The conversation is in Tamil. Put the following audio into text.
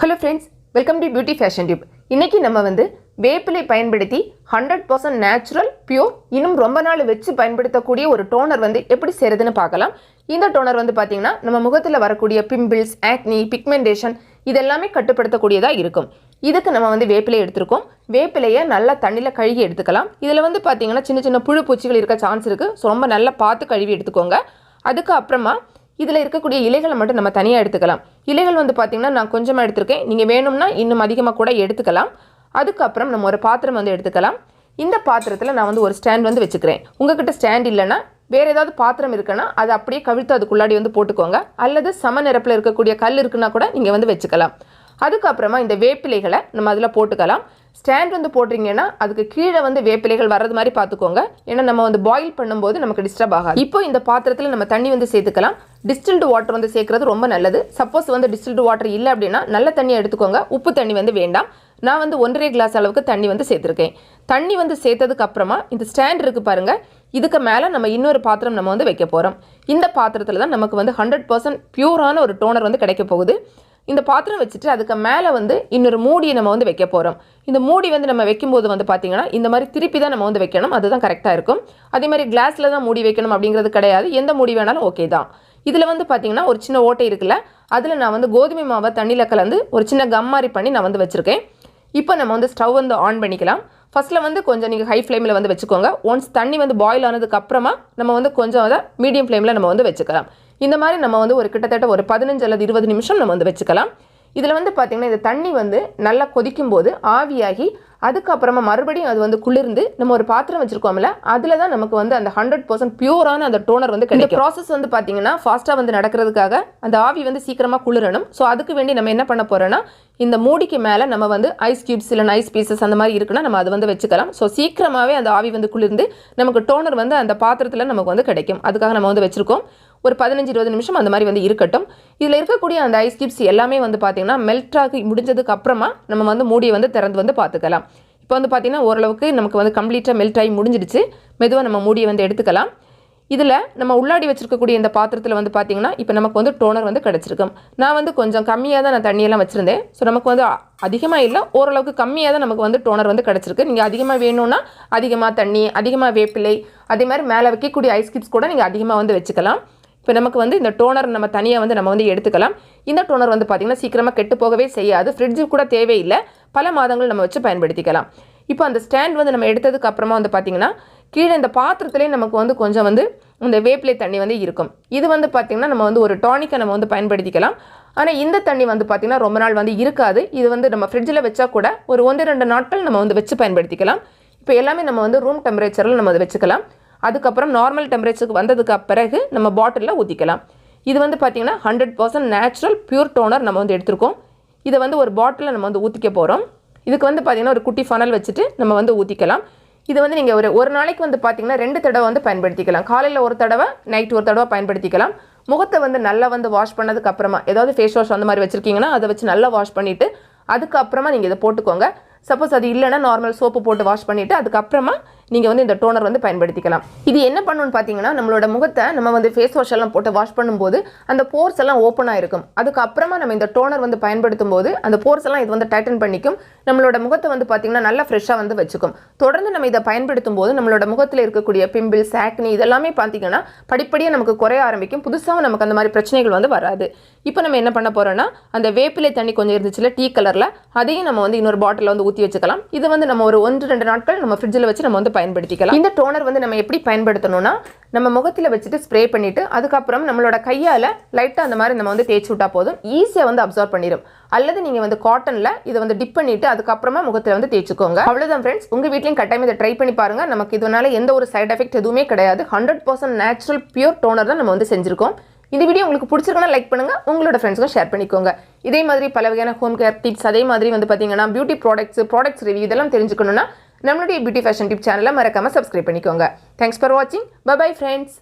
Hello friends, welcome to Beauty Fashion Tube. இன்னைக்கு நம்ம வந்து வேப்பிலை பயன்படுத்தி 100% நேச்சுரல் பியூர் இன்னும் ரொம்ப நாள் வெச்சு பயன்படுத்தக்கூடிய ஒரு டோனர் வந்து எப்படி செய்யறதுன்னு பார்க்கலாம். இந்த டோனர் வந்து பாத்தீங்கன்னா நம்ம முகத்துல வரக்கூடிய பிம்பிள்ஸ், ஆக்னி, பிக்மெண்டேஷன் இதெல்லாமே கட்டுப்படுத்தக்கூடியதா இருக்கும். இதுக்கு நம்ம வந்து வேப்பிலை எடுத்துறோம். வேப்பிலையை நல்லா தண்ணில கழுவி எடுத்துக்கலாம். இதுல வந்து பாத்தீங்கன்னா சின்ன சின்ன புழு பூச்சிகள் இருக்க சான்ஸ் இருக்கு. சோ ரொம்ப நல்லா பார்த்து கழுவி எடுத்துக்கோங்க. அதுக்கு அப்புறமா இதில் இருக்கக்கூடிய இலைகளை மட்டும் நம்ம தனியாக எடுத்துக்கலாம். இலைகள் வந்து பார்த்திங்கன்னா நான் கொஞ்சமாக எடுத்துருக்கேன். நீங்கள் வேணும்னா இன்னும் அதிகமாக கூட எடுத்துக்கலாம். அதுக்கப்புறம் நம்ம ஒரு பாத்திரம் வந்து எடுத்துக்கலாம். இந்த பாத்திரத்தில் நான் வந்து ஒரு ஸ்டாண்ட் வந்து வச்சுக்கிறேன். உங்ககிட்ட ஸ்டாண்ட் இல்லைன்னா வேறு ஏதாவது பாத்திரம் இருக்குன்னா அதை அப்படியே கவிழ்த்து அதுக்குள்ளாடி வந்து போட்டுக்கோங்க. அல்லது சம நிரப்பில் இருக்கக்கூடிய கல் இருக்குன்னா கூட நீங்கள் வந்து வச்சுக்கலாம். அதுக்கப்புறமா இந்த வேப்பிலைகளை நம்ம அதில் போட்டுக்கலாம். ஸ்டாண்ட் வந்து போடுறீங்கன்னா அதுக்கு கீழே வந்து வேப்பிலைகள் வர்றது மாதிரி பார்த்துக்கோங்க. ஏன்னா நம்ம வந்து பாயில் பண்ணும்போது நமக்கு டிஸ்டர்ப் ஆகாது. இப்போ இந்த பாத்திரத்தில் நம்ம தண்ணி வந்து சேர்த்துக்கலாம். டிஸ்டில்டு வாட்டர் வந்து சேர்க்கறது ரொம்ப நல்லது. சப்போஸ் வந்து டிஸ்டில்டு வாட்டர் இல்லை அப்படின்னா நல்ல தண்ணியை எடுத்துக்கோங்க. உப்பு தண்ணி வந்து வேண்டாம். நான் வந்து 1.5 கிளாஸ் அளவுக்கு தண்ணி வந்து சேர்த்துருக்கேன். தண்ணி வந்து சேர்த்ததுக்கு அப்புறமா இந்த ஸ்டாண்ட் இருக்குது பாருங்க, இதுக்கு மேலே நம்ம இன்னொரு பாத்திரம் நம்ம வந்து வைக்க போகிறோம். இந்த பாத்திரத்தில் தான் நமக்கு வந்து 100% பியூரான ஒரு டோனர் வந்து கிடைக்க போகுது. இந்த பாத்திரம் வச்சுட்டு அதுக்கு மேலே வந்து இன்னொரு மூடியை நம்ம வந்து வைக்க போகிறோம். இந்த மூடி வந்து நம்ம வைக்கும்போது வந்து பார்த்திங்கன்னா இந்த மாதிரி திருப்பி தான் நம்ம வந்து வைக்கணும். அதுதான் கரெக்டாக இருக்கும். அதே மாதிரி கிளாஸில் தான் மூடி வைக்கணும் அப்படிங்கிறது கிடையாது. எந்த மூடி வேணாலும் ஓகே தான். இதில் வந்து பார்த்திங்கன்னா ஒரு சின்ன ஓட்டை இருக்குல்ல, அதில் நான் வந்து கோதுமை மாவை தண்ணியில் கலந்து ஒரு சின்ன கம் மாதிரி பண்ணி நான் வந்து வச்சுருக்கேன். இப்போ நம்ம வந்து ஸ்டவ் வந்து ஆன் பண்ணிக்கலாம். ஃபஸ்ட்டில் வந்து கொஞ்சம் நீங்கள் ஹை ஃப்ளேமில் வந்து வச்சுக்கோங்க. ஒன்ஸ் தண்ணி வந்து பாயில் ஆனதுக்கு அப்புறமா நம்ம வந்து கொஞ்சம் அதை மீடியம் ஃப்ளேமில் நம்ம வந்து வச்சுக்கலாம். இந்த மாதிரி நம்ம வந்து ஒரு கிட்டத்தட்ட ஒரு 15 அல்லது 20 நிமிஷம் நம்ம வந்து வச்சுக்கலாம். இதில் வந்து பார்த்திங்கன்னா இந்த தண்ணி வந்து நல்லா கொதிக்கும் போது ஆவியாகி அதுக்கப்புறமா மறுபடியும் அது வந்து குளிர்ந்து நம்ம ஒரு பாத்திரம் வச்சுருக்கோம்ல, அதில் தான் நமக்கு வந்து அந்த 100% பியூரான அந்த டோனர் வந்து கிடைக்கும். இந்த ப்ராசஸ் வந்து பார்த்திங்கன்னா ஃபாஸ்ட்டாக வந்து நடக்கிறதுக்காக அந்த ஆவி வந்து சீக்கிரமாக குளிரணும். ஸோ அதுக்கு வேண்டி நம்ம என்ன பண்ண போகிறோன்னா இந்த மூடிக்கு மேலே நம்ம வந்து ஐஸ் கியூப்ஸ் இல்லை ஐஸ் பீசஸ் அந்த மாதிரி இருக்குன்னா நம்ம அது வந்து வச்சுக்கலாம். ஸோ சீக்கிரமாகவே அந்த ஆவி வந்து குளிர்ந்து நமக்கு டோனர் வந்து அந்த பாத்திரத்தில் நமக்கு வந்து கிடைக்கும். அதுக்காக நம்ம வந்து வச்சுருக்கோம். ஒரு 15-20 நிமிஷம் அந்த மாதிரி வந்து இருக்கட்டும். இதில் இருக்கக்கூடிய அந்த ஐஸ் கியூப்ஸ் எல்லாமே வந்து பார்த்திங்கன்னா மெல்ட் ஆகி முடிஞ்சதுக்கு அப்புறமா நம்ம வந்து மூடியை வந்து திறந்து வந்து பார்த்துக்கலாம். இப்போ வந்து பார்த்திங்கன்னா ஓரளவுக்கு நமக்கு வந்து கம்ப்ளீட்டாக மெல்ட் ஆகி முடிஞ்சிடுச்சு. மெதுவாக நம்ம மூடியை வந்து எடுத்துக்கலாம். இதில் நம்ம உள்ளாடி வச்சுருக்கக்கூடிய இந்த பாத்திரத்தில் வந்து பார்த்திங்கன்னா இப்போ நமக்கு வந்து டோனர் வந்து கிடச்சிருக்கும். நான் வந்து கொஞ்சம் கம்மியாக தான் நான் தண்ணியெல்லாம் வச்சுருந்தேன். ஸோ நமக்கு வந்து அதிகமாக இல்லை, ஓரளவுக்கு கம்மியாக தான் நமக்கு வந்து டோனர் வந்து கிடச்சிருக்கு. நீங்கள் அதிகமாக வேணும்னா அதிகமாக தண்ணி, அதிகமாக வேப்பிலை, அதே மாதிரி மேலே வைக்கக்கூடிய ஐஸ் கியூப்ஸ் கூட நீங்கள் அதிகமாக வந்து வச்சுக்கலாம். இப்போ நமக்கு வந்து இந்த டோனர் நம்ம தனியாக வந்து நம்ம வந்து எடுத்துக்கலாம். இந்த டோனர் வந்து பார்த்திங்கன்னா சீக்கிரமாக கெட்டு போகவே செய்யாது. ஃப்ரிட்ஜு கூட தேவையில்லை. பல மாதங்கள் நம்ம வச்சு பயன்படுத்திக்கலாம். இப்போ அந்த ஸ்டாண்ட் வந்து நம்ம எடுத்ததுக்கு அப்புறமா வந்து பார்த்திங்கன்னா கீழே இந்த பாத்திரத்துலேயே நமக்கு வந்து கொஞ்சம் வந்து இந்த வேப்பிலை தண்ணி வந்து இருக்கும். இது வந்து பார்த்திங்கன்னா நம்ம வந்து ஒரு டானிக்கை நம்ம வந்து பயன்படுத்திக்கலாம். ஆனால் இந்த தண்ணி வந்து பார்த்திங்கன்னா ரொம்ப நாள் வந்து இருக்காது. இது வந்து நம்ம ஃப்ரிட்ஜில் வச்சா கூட ஒரு 1-2 நாட்கள் நம்ம வந்து வச்சு பயன்படுத்திக்கலாம். இப்போ எல்லாமே நம்ம வந்து ரூம் டெம்பரேச்சரில் நம்ம அதை வச்சுக்கலாம். அதுக்கப்புறம் நார்மல் டெம்பரேச்சருக்கு வந்ததுக்கு பிறகு நம்ம பாட்டிலில் ஊற்றிக்கலாம். இது வந்து பார்த்திங்கன்னா 100% நேச்சுரல் பியூர் டோனர் நம்ம வந்து எடுத்துருக்கோம். இதை வந்து ஒரு பாட்டிலில் நம்ம வந்து ஊற்றிக்க போகிறோம். இதுக்கு வந்து பார்த்திங்கன்னா ஒரு குட்டி ஃபனல் வச்சுட்டு நம்ம வந்து ஊற்றிக்கலாம். இது வந்து நீங்கள் ஒரு நாளைக்கு வந்து பார்த்திங்கன்னா 2 தடவை வந்து பயன்படுத்திக்கலாம். காலையில் ஒரு தடவை, நைட் ஒரு தடவை பயன்படுத்திக்கலாம். முகத்தை வந்து நல்லா வந்து வாஷ் பண்ணதுக்கு அப்புறமா ஏதாவது ஃபேஸ் வாஷ் அந்த மாதிரி வச்சுருக்கீங்கன்னா அதை வச்சு நல்லா வாஷ் பண்ணிவிட்டு அதுக்கப்புறமா நீங்கள் இதை போட்டுக்கோங்க. சப்போஸ் அது இல்லைன்னா நார்மல் சோப்பு போட்டு வாஷ் பண்ணிவிட்டு அதுக்கப்புறமா நீங்கள் வந்து இந்த டோனர் வந்து பயன்படுத்திக்கலாம். இது என்ன பண்ணணும்னு பார்த்தீங்கன்னா நம்மளோட முகத்தை நம்ம வந்து ஃபேஸ் வாஷ் எல்லாம் போட்டு வாஷ் பண்ணும்போது அந்த போர்ஸ் எல்லாம் ஓப்பனாக இருக்கும். அதுக்கப்புறமா நம்ம இந்த டோனர் வந்து பயன்படுத்தும் போது அந்த போர்ஸ் எல்லாம் இது வந்து டைட்டன் பண்ணிக்கும். நம்மளோட முகத்தை வந்து பார்த்திங்கன்னா நல்லா ஃப்ரெஷ்ஷாக வந்து வச்சுக்கும். தொடர்ந்து நம்ம இதை பயன்படுத்தும் போது நம்மளோட முகத்தில் இருக்கக்கூடிய பிம்பிள்ஸ், ஆக்னி இதெல்லாமே பார்த்திங்கன்னா படிப்படியாக நமக்கு குறைய ஆரம்பிக்கும். புதுசாக நமக்கு அந்த மாதிரி பிரச்சனைகள் வந்து வராது. இப்போ நம்ம என்ன பண்ண போகிறோம்னா அந்த வேப்பிலை தண்ணி கொஞ்சம் இருந்துச்சுல டீ கலரில், அதையும் நம்ம வந்து இன்னொரு பாட்டிலில் வந்து ஊற்றி வச்சுக்கலாம். இது வந்து நம்ம ஒரு 1-2 நாட்கள் நம்ம ஃப்ரிட்ஜில் வச்சு நம்ம வந்து பயன்படுத்திக்கலாம். இந்த டோனர் வந்து நம்ம எப்படி பயன்படுத்தணும்னா நம்ம முகத்தில் வச்சுட்டு ஸ்ப்ரே பண்ணிவிட்டு அதுக்கப்புறம் நம்மளோட கையால் லைட்டாக அந்த மாதிரி நம்ம வந்து தேய்ச்சி விட்டால் போதும். ஈஸியாக வந்து அப்சர்வ் பண்ணிடும். அல்லது நீங்கள் வந்து காட்டனில் இதை வந்து டிப் பண்ணிவிட்டு அதுக்கப்புறமா முகத்தில் வந்து தேய்ச்சிக்கோங்க. அவ்வளோதான் ஃப்ரெண்ட்ஸ். உங்கள் வீட்லையும் கட்டாயம் இதை ட்ரை பண்ணி பாருங்கள். நமக்கு இதனால எந்த ஒரு சைட் எஃபெக்ட் எதுவுமே கிடையாது. 100% நேச்சுரல் பியூர் டோனர் தான் நம்ம வந்து செஞ்சுருக்கோம். இந்த வீடியோ உங்களுக்கு பிடிச்சிருக்குன்னா லைக் பண்ணுங்க, உங்களோட ஃப்ரெண்ட்ஸ்க்கும் ஷேர் பண்ணிக்கோங்க. இதே மாதிரி பல வகையான ஹோம் கேர் டிப்ஸ், அதே மாதிரி வந்து பார்த்தீங்கன்னா பியூட்டி ப்ராடக்ட்ஸ் ரிவ்யூ இதெல்லாம் தெரிஞ்சுக்கணும்னா நம்மளுடைய பியூட்டி ஃபேஷன் டிப் சேனலை மறக்காம சப்ஸ்கிரைப் பண்ணிக்கோங்க. தேங்க்ஸ் ஃபார் வாட்சிங். Bye bye friends.